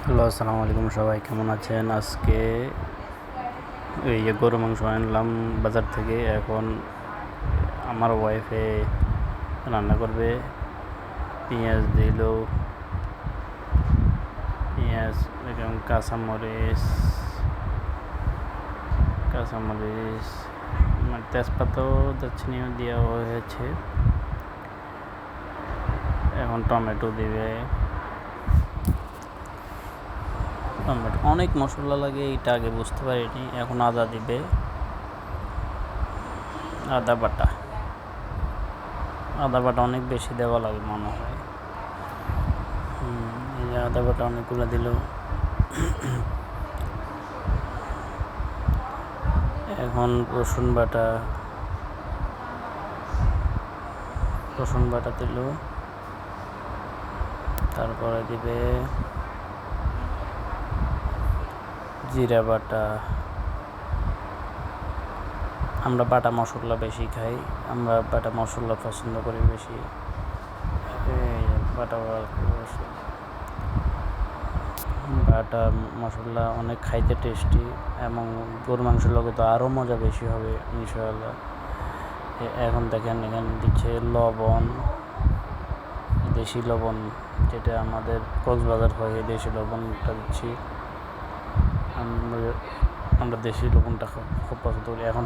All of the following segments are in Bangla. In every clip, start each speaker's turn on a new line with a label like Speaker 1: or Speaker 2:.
Speaker 1: হ্যালো, আসসালামু আলাইকুম। সবাই কেমন আছেন? আজকে এই যে গরু মাংস আনলাম বাজার থেকে। এখন আমার ওয়াইফে রান্না করবে। পেঁয়াজ দিল, পেঁয়াজ এবং কাঁচামরিচ তেজপাতাও দারচিনিও দেওয়া হয়েছে। এখন টমেটো দিবে। অনেক মশলা লাগে, এটা আগে বুঝতে পারিনি। এখন আদা দিবে, আদা বাটা অনেক বেশি দেওয়া লাগে মনে হয়। এই যে আদা বাটা অনেকগুলো দিল। এখন রসুন বাটা দিল। তারপরে দিবে জিরা বাটা। আমরা বাটা মশলা বেশি খাই, আমরা বাটা মশলা পছন্দ করি বেশি। বাটা মশলা অনেক খাইতে টেস্টি, এবং গরুর মাংসের লগে তো আরও মজা বেশি হবে ইনশাআল্লাহ। এখন দেখেন, এখানে দিচ্ছে লবণ, দেশি লবণ, যেটা আমাদের কক্সবাজার হয়, দেশি লবণটা দিচ্ছি। আমরা দেশি লবণটা খুব পছন্দ করি। এখন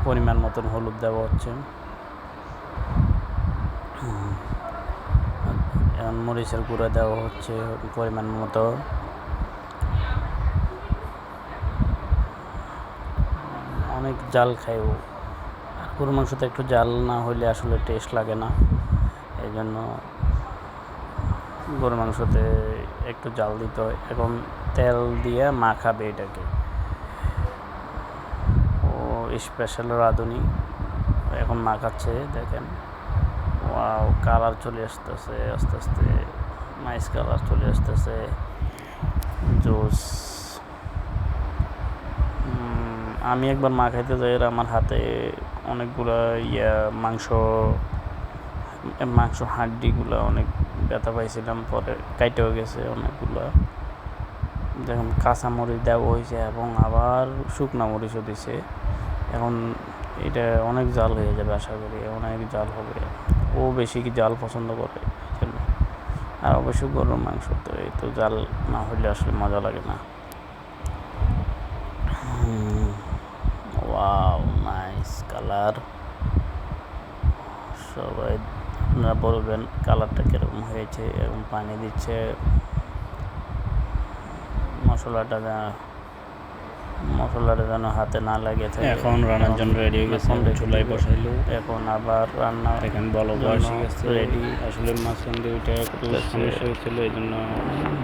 Speaker 1: পরিমাণ মতন হলুদ দেওয়া হচ্ছে। এখন মরিচের গুঁড়া দেওয়া হচ্ছে পরিমাণ মতো। অনেক জাল খাই ও। গরুর মাংসতে একটু জাল না হইলে আসলে টেস্ট লাগে না। এই জন্য গরুর মাংসতে একটু জাল দিতে হয়। এখন তেল দিয়ে মাখাবে এটাকে। ও স্পেশাল রাঁধুনি এখন মাখাচ্ছে, দেখেন। ওয়াও, কালার চলে আসতেছে আস্তে আস্তে, নাইস কালার চলে আসতেছে, জোস। আমি একবার মাখাইতে যাই, আমার হাতে অনেকগুলো মাংস হাড্ডিগুলো অনেক ব্যথা পাইছিলাম, পরে কাইটেও গেছে অনেকগুলো। দেখুন, কাঁচামরিচ দেওয়া হয়েছে এবং আবার শুকনো মরিচও দিছে। এখন এটা অনেক জাল হয়ে যাবে, আশা করি অনেক জাল হবে। ও বেশি কি জাল পছন্দ করে, আর অবশ্য গরুর মাংস তো এই তো জাল না হলে আসলে মজা লাগে না। Wow, nice colour. সবাই আপনারা বলবেন কালারটা কীরকম হয়েছে। এবং পানি দিচ্ছে, মশলাটা যেন হাতে না লাগে থাকে।
Speaker 2: এখন রান্নার জন্য রেডি হয়ে গেছে, চুলায় বসাইলো।
Speaker 1: এখন আবার রান্না
Speaker 2: এখন বলো বয়স গেছে
Speaker 1: রেডি।
Speaker 2: আসলে মাঝখান দিয়ে ওইটা একটু সমস্যা হয়েছিল, এই জন্য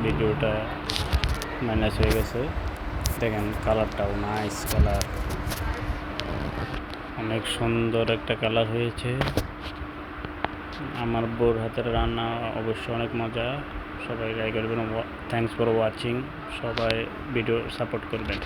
Speaker 2: ভিডিওটা মাইনাস হয়ে গেছে। দেখেন কালারটাও নাইস কালার, অনেক সুন্দর একটা কালার হয়েছে। আমার বউর হাতের রান্না অবশ্যই অনেক মজা। সবাই ট্রাই করবেন। Thanks for watching. সবাই ভিডিও সাপোর্ট করবেন।